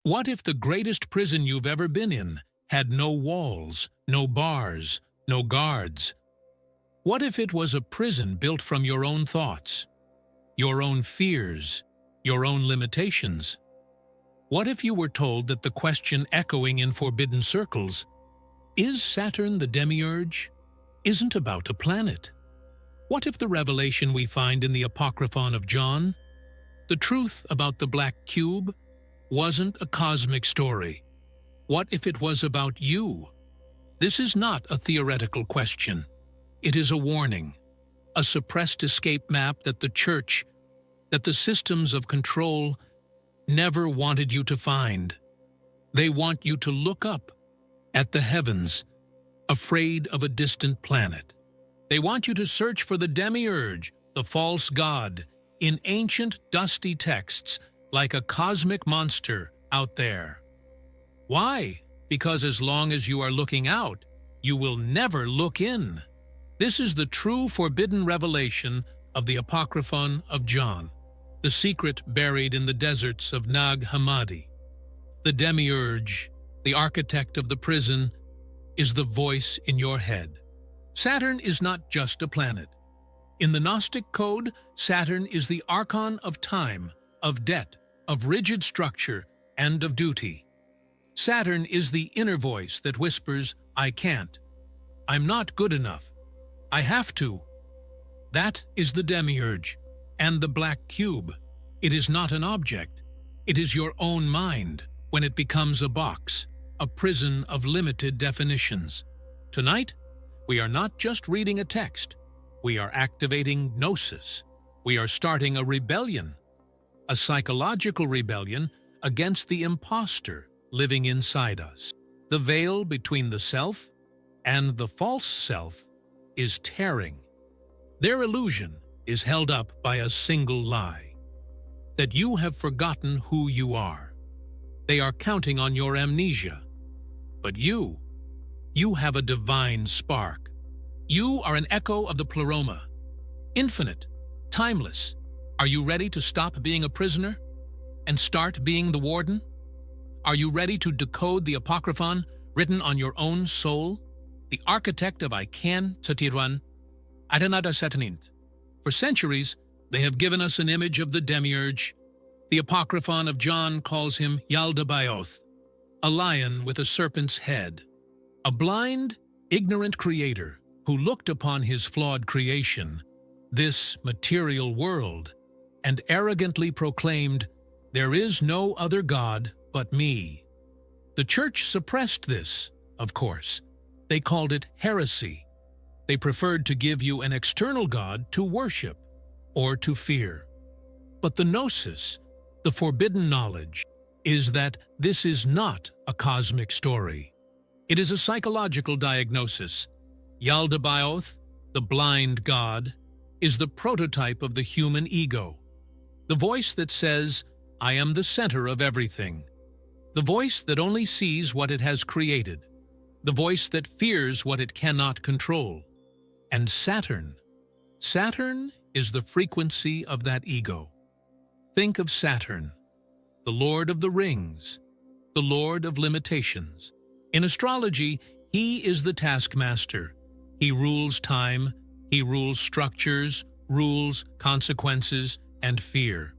What if the greatest prison you've ever been in had no walls, no bars, no guards? What if it was a prison built from your own thoughts, your own fears, your own limitations? What if you were told that the question echoing in forbidden circles, "Is Saturn the Demiurge?" isn't about a planet? What if the revelation we find in the Apocryphon of John, the truth about the black cube, wasn't a cosmic story? What if it was about you? This is not a theoretical question. It is a warning, a suppressed escape map that the Church, that the systems of control never wanted you to find. They want you to look up at the heavens, afraid of a distant planet. They want you to search for the Demiurge, the false god, in ancient dusty texts like a cosmic monster out there. Why? Because as long as you are looking out, you will never look in. This is the true forbidden revelation of the Apocryphon of John, the secret buried in the deserts of Nag Hammadi. The Demiurge, the architect of the prison, is the voice in your head. Saturn is not just a planet. In the Gnostic code, Saturn is the archon of time, of debt, of rigid structure, and of duty. Saturn is the inner voice that whispers, "I can't. I'm not good enough. I have to." That is the Demiurge, and the black cube. It is not an object. It is your own mind when it becomes a box, a prison of limited definitions. Tonight, we are not just reading a text. We are activating Gnosis. We are starting a rebellion, a psychological rebellion against the imposter living inside us. The veil between the self and the false self is tearing. Their illusion is held up by a single lie, that you have forgotten who you are. They are counting on your amnesia. But you have a divine spark. You are an echo of the pleroma, infinite, timeless. Are you ready to stop being a prisoner and start being the warden? Are you ready to decode the Apocryphon written on your own soul? The architect of I can Tatiran, Adanada Satanint. For centuries, they have given us an image of the Demiurge. The Apocryphon of John calls him Yaldabaoth, a lion with a serpent's head, a blind, ignorant creator who looked upon his flawed creation, this material world, and arrogantly proclaimed, "There is no other God but me." The Church suppressed this, of course. They called it heresy. They preferred to give you an external God to worship or to fear. But the Gnosis, the forbidden knowledge, is that this is not a cosmic story. It is a psychological diagnosis. Yaldabaoth, the blind god, is the prototype of the human ego. The voice that says, "I am the center of everything." The voice that only sees what it has created. The voice that fears what it cannot control. And Saturn is the frequency of that ego. Think of Saturn, the Lord of the Rings, the Lord of limitations. In astrology, he is the taskmaster. He rules time, he rules structures, rules, consequences, and fear.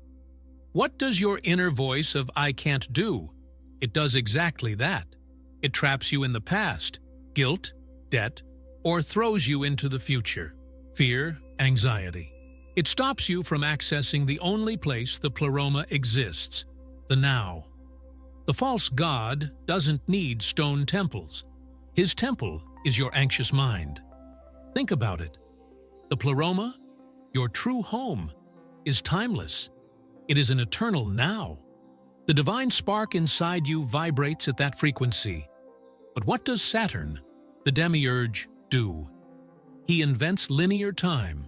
What does your inner voice of "I can't" do? It does exactly that. It traps you in the past, guilt, debt, or throws you into the future, fear, anxiety. It stops you from accessing the only place the pleroma exists, the now. The false god doesn't need stone temples. His temple is your anxious mind. Think about it. The pleroma, your true home, is timeless. It is an eternal now. The divine spark inside you vibrates at that frequency. But what does Saturn, the Demiurge, do? He invents linear time.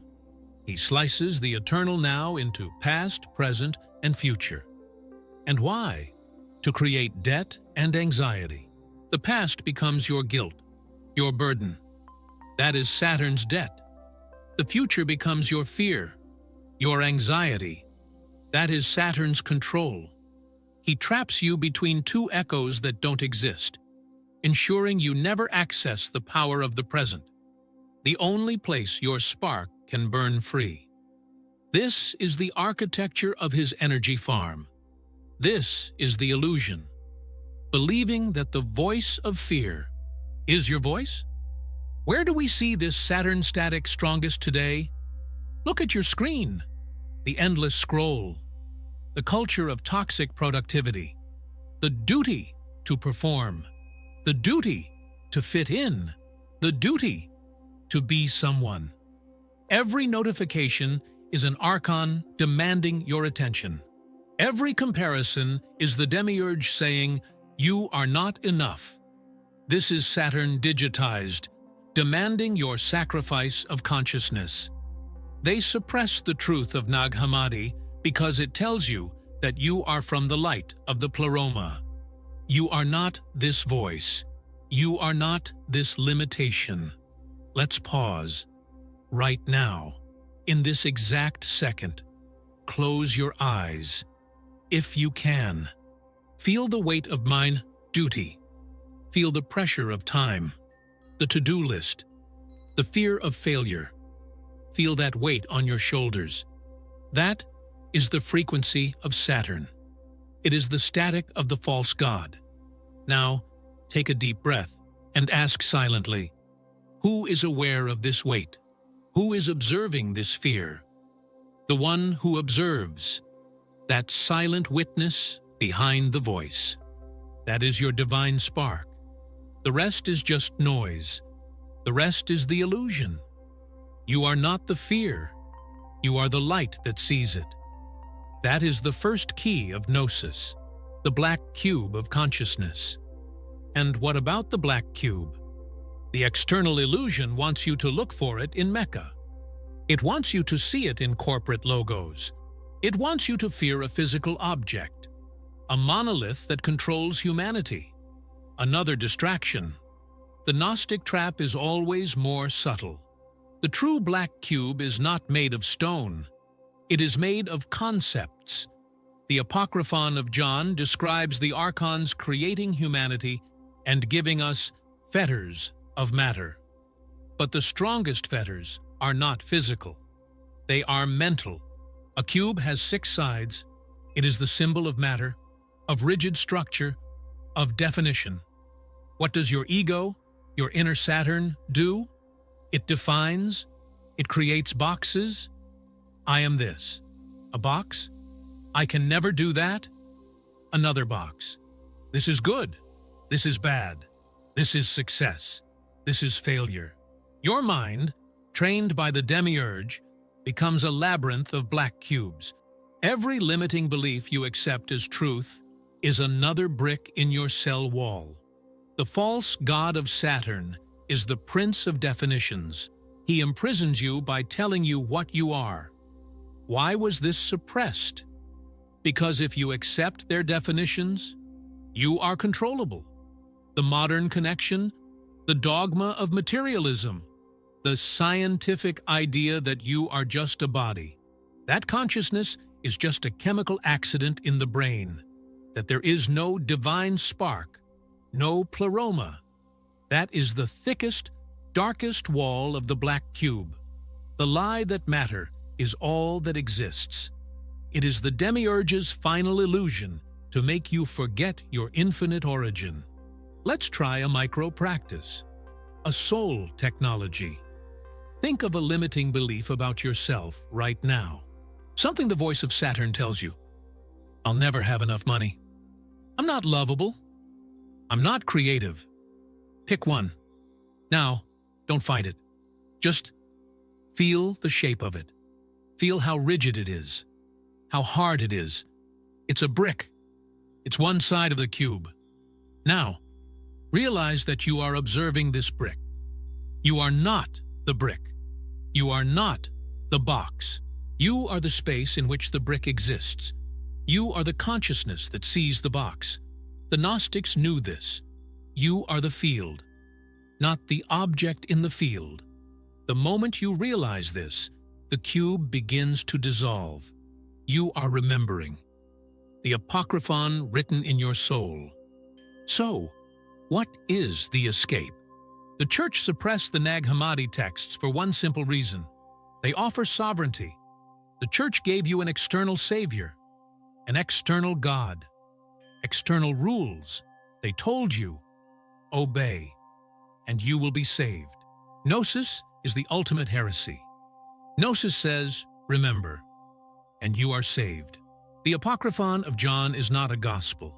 He slices the eternal now into past, present, and future. And why? To create debt and anxiety. The past becomes your guilt, your burden. That is Saturn's debt. The future becomes your fear, your anxiety. That is Saturn's control. He traps you between two echoes that don't exist, ensuring you never access the power of the present, the only place your spark can burn free. This is the architecture of his energy farm. This is the illusion. Believing that the voice of fear is your voice? Where do we see this Saturn static strongest today? Look at your screen. The endless scroll. The culture of toxic productivity. The duty to perform. The duty to fit in. The duty to be someone. Every notification is an archon demanding your attention. Every comparison is the Demiurge saying, "You are not enough." This is Saturn digitized, demanding your sacrifice of consciousness. They suppress the truth of Nag Hammadi because it tells you that you are from the light of the pleroma. You are not this voice. You are not this limitation. Let's pause. Right now, in this exact second, close your eyes. If you can, feel the weight of mine duty. Feel the pressure of time, the to-do list, the fear of failure. Feel that weight on your shoulders. That is the frequency of Saturn. It is the static of the false god. Now, take a deep breath and ask silently, who is aware of this weight? Who is observing this fear? The one who observes, that silent witness behind the voice. That is your divine spark. The rest is just noise. The rest is the illusion. You are not the fear. You are the light that sees it. That is the first key of Gnosis, the black cube of consciousness. And what about the black cube? The external illusion wants you to look for it in Mecca. It wants you to see it in corporate logos. It wants you to fear a physical object, a monolith that controls humanity. Another distraction. The Gnostic trap is always more subtle. The true black cube is not made of stone. It is made of concepts. The Apocryphon of John describes the archons creating humanity and giving us fetters of matter. But the strongest fetters are not physical. They are mental. A cube has 6 sides. It is the symbol of matter, of rigid structure, of definition. What does your ego, your inner Saturn, do? It defines. It creates boxes. I am this. A box? I can never do that. Another box. This is good. This is bad. This is success. This is failure. Your mind, trained by the Demiurge, becomes a labyrinth of black cubes. Every limiting belief you accept as truth is another brick in your cell wall. The false god of Saturn is the prince of definitions. He imprisons you by telling you what you are. Why was this suppressed? Because if you accept their definitions, you are controllable. The modern connection, the dogma of materialism, the scientific idea that you are just a body. That consciousness is just a chemical accident in the brain, that there is no divine spark, no pleroma. That is the thickest, darkest wall of the black cube. The lie that matter is all that exists. It is the Demiurge's final illusion to make you forget your infinite origin. Let's try a micro-practice, a soul technology. Think of a limiting belief about yourself right now. Something the voice of Saturn tells you. I'll never have enough money. I'm not lovable. I'm not creative. Pick one. Now, don't fight it. Just feel the shape of it. Feel how rigid it is, how hard it is. It's a brick. It's one side of the cube. Now, realize that you are observing this brick. You are not the brick. You are not the box. You are the space in which the brick exists. You are the consciousness that sees the box. The Gnostics knew this. You are the field, not the object in the field. The moment you realize this, the cube begins to dissolve. You are remembering. the Apocryphon written in your soul. So, what is the escape? The Church suppressed the Nag Hammadi texts for one simple reason. They offer sovereignty. The Church gave you an external savior, an external God, external rules. They told you, obey, and you will be saved. Gnosis is the ultimate heresy. Gnosis says, remember, and you are saved. The Apocryphon of John is not a gospel.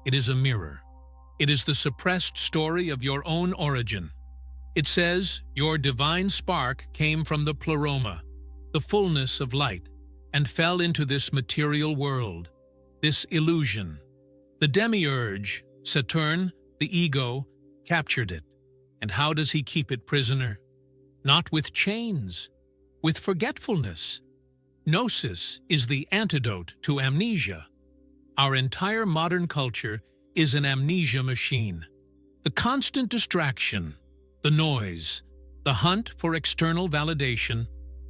It is a mirror. It is the suppressed story of your own origin. It says, your divine spark came from the pleroma, the fullness of light, and fell into this material world, this illusion. The Demiurge, Saturn, the ego, captured it. And how does he keep it prisoner? Not with chains, with forgetfulness. Gnosis is the antidote to amnesia. Our entire modern culture is an amnesia machine. The constant distraction, the noise, the hunt for external validation,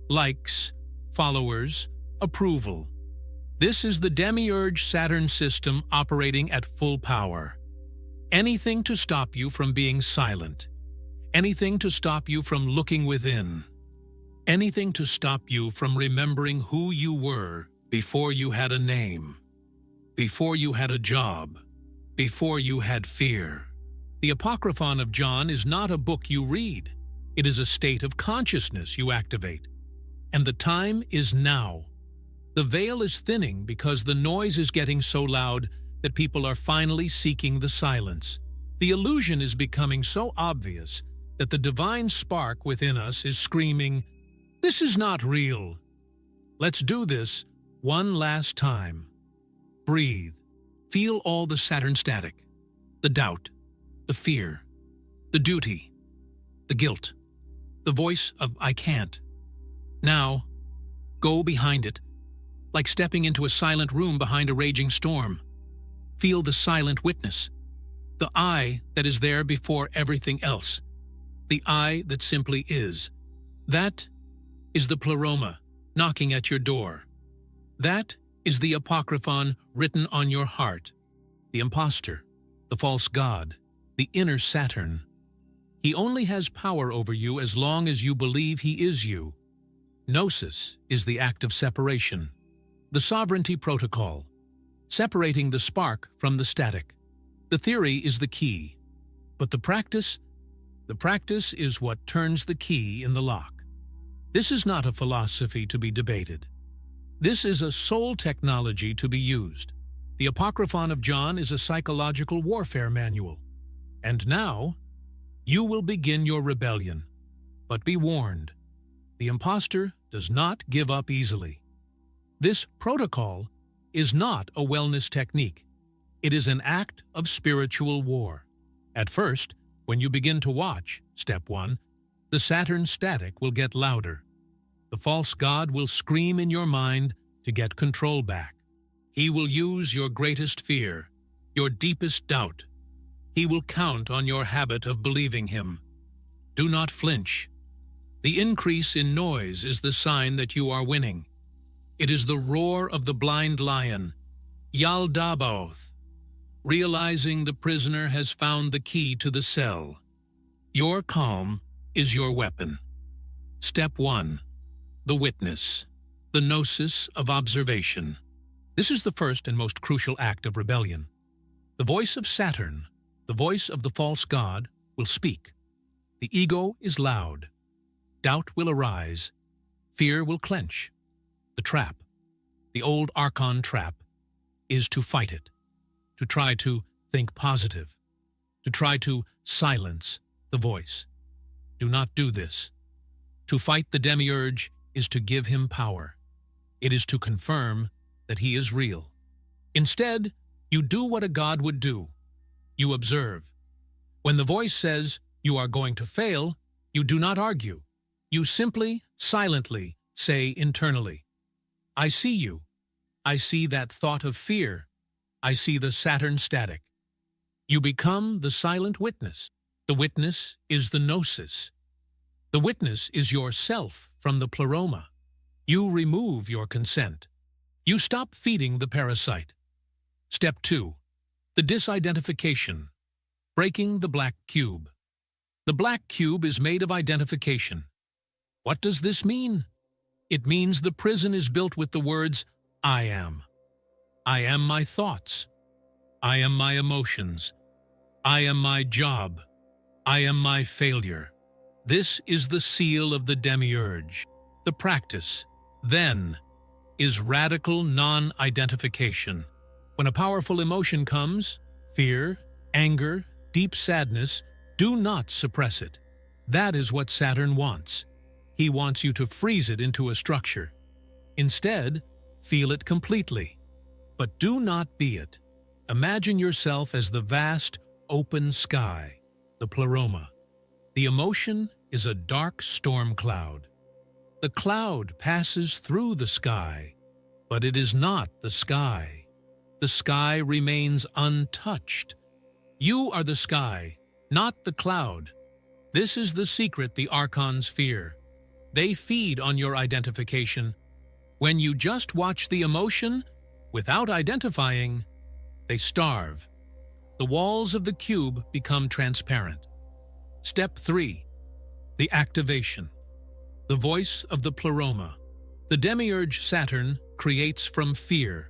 likes, followers, approval. This is the Demiurge Saturn system operating at full power. Anything to stop you from being silent. Anything to stop you from looking within. Anything to stop you from remembering who you were before you had a name, before you had a job, before you had fear. The Apocryphon of John is not a book you read. It is a state of consciousness you activate. And the time is now. The veil is thinning because the noise is getting so loud that people are finally seeking the silence. The illusion is becoming so obvious that the divine spark within us is screaming, "This is not real." Let's do this one last time. Breathe. Feel all the Saturn static, the doubt, the fear, the duty, the guilt, the voice of "I can't." Now, go behind it, like stepping into a silent room behind a raging storm. Feel the silent witness, the I that is there before everything else, the I that simply is. That is the pleroma knocking at your door. That is the Apocryphon written on your heart, the impostor, the false god, the inner Saturn. He only has power over you as long as you believe he is you. Gnosis is the act of separation, the sovereignty protocol, separating the spark from the static. The theory is the key, but the practice is what turns the key in the lock. This is not a philosophy to be debated. This is a soul technology to be used. The Apocryphon of John is a psychological warfare manual. And now, you will begin your rebellion. But be warned, the impostor does not give up easily. This protocol is not a wellness technique. It is an act of spiritual war. At first, when you begin to watch, step 1, the Saturn static will get louder. The false god will scream in your mind to get control back. He will use your greatest fear, your deepest doubt. He will count on your habit of believing him. Do not flinch. The increase in noise is the sign that you are winning. It is the roar of the blind lion, Yaldabaoth, realizing the prisoner has found the key to the cell. Your calm is your weapon. Step 1. The witness, the gnosis of observation. This is the first and most crucial act of rebellion. The voice of Saturn, the voice of the false god, will speak. The ego is loud. Doubt will arise. Fear will clench. The trap, the old Archon trap, is to fight it, to try to think positive, to try to silence the voice. Do not do this. To fight the Demiurge is to give him power. It is to confirm that he is real. Instead, you do what a god would do. You observe. When the voice says you are going to fail, you do not argue. You simply, silently say internally, "I see you. I see that thought of fear. I see the Saturn static." You become the silent witness. The witness is the gnosis. The witness is yourself from the pleroma. You remove your consent. You stop feeding the parasite. Step 2. The disidentification. Breaking the black cube. The black cube is made of identification. What does this mean? It means the prison is built with the words, I am. I am my thoughts. I am my emotions. I am my job. I am my failure. This is the seal of the Demiurge. The practice, then, is radical non-identification. When a powerful emotion comes, fear, anger, deep sadness, do not suppress it. That is what Saturn wants. He wants you to freeze it into a structure. Instead, feel it completely. But do not be it. Imagine yourself as the vast, open sky, the pleroma. The emotion is a dark storm cloud. The cloud passes through the sky, but it is not the sky. The sky remains untouched. You are the sky, not the cloud. This is the secret the archons fear. They feed on your identification. When you just watch the emotion, without identifying, they starve. The walls of the cube become transparent. Step 3. The activation. The voice of the pleroma. The Demiurge Saturn creates from fear,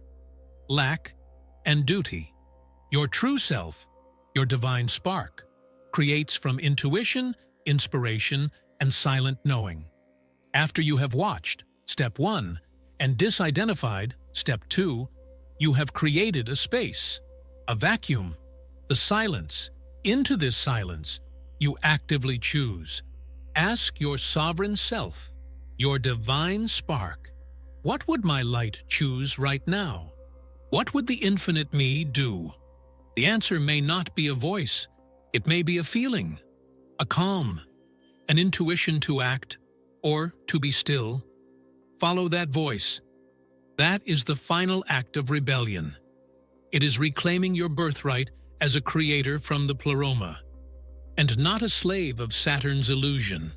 lack, and duty. Your true self, your divine spark, creates from intuition, inspiration, and silent knowing. After you have watched, Step 1, and disidentified, Step 2, you have created a space, a vacuum, the silence. Into this silence, you actively choose. Ask your sovereign self, your divine spark, what would my light choose right now? What would the infinite me do? The answer may not be a voice. It may be a feeling, a calm, an intuition to act, or to be still. Follow that voice. That is the final act of rebellion. It is reclaiming your birthright as a creator from the pleroma, and not a slave of Saturn's illusion.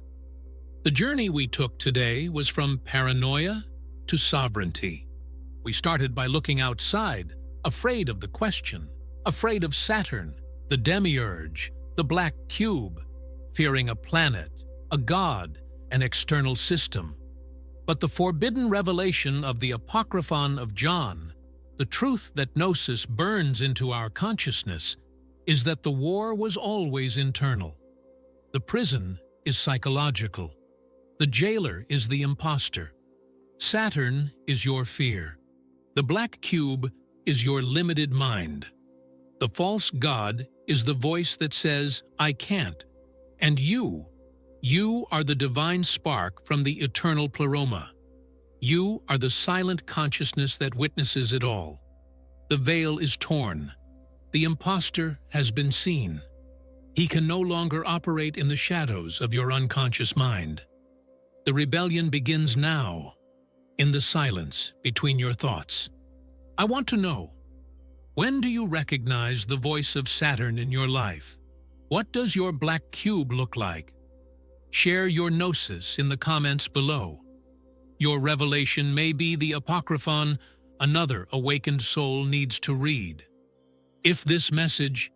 The journey we took today was from paranoia to sovereignty. We started by looking outside, afraid of the question, afraid of Saturn, the Demiurge, the black cube, fearing a planet, a god, an external system. But the forbidden revelation of the Apocryphon of John, the truth that Gnosis burns into our consciousness, is that the war was always internal. The prison is psychological. The jailer is the imposter. Saturn is your fear. The black cube is your limited mind. The false god is the voice that says, I can't. And you are the divine spark from the eternal pleroma. You are the silent consciousness that witnesses it all. The veil is torn. The imposter has been seen. He can no longer operate in the shadows of your unconscious mind. The rebellion begins now, in the silence between your thoughts. I want to know, when do you recognize the voice of Saturn in your life? What does your black cube look like? Share your gnosis in the comments below. Your revelation may be the Apocryphon another awakened soul needs to read. If this message,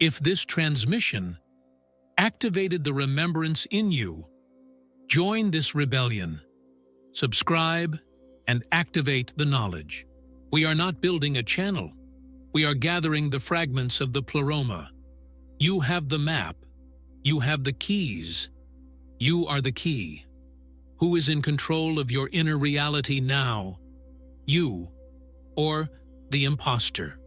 if this transmission activated the remembrance in you, join this rebellion. Subscribe and activate the knowledge. We are not building a channel. We are gathering the fragments of the pleroma. You have the map. You have the keys. You are the key. Who is in control of your inner reality now? You or the imposter?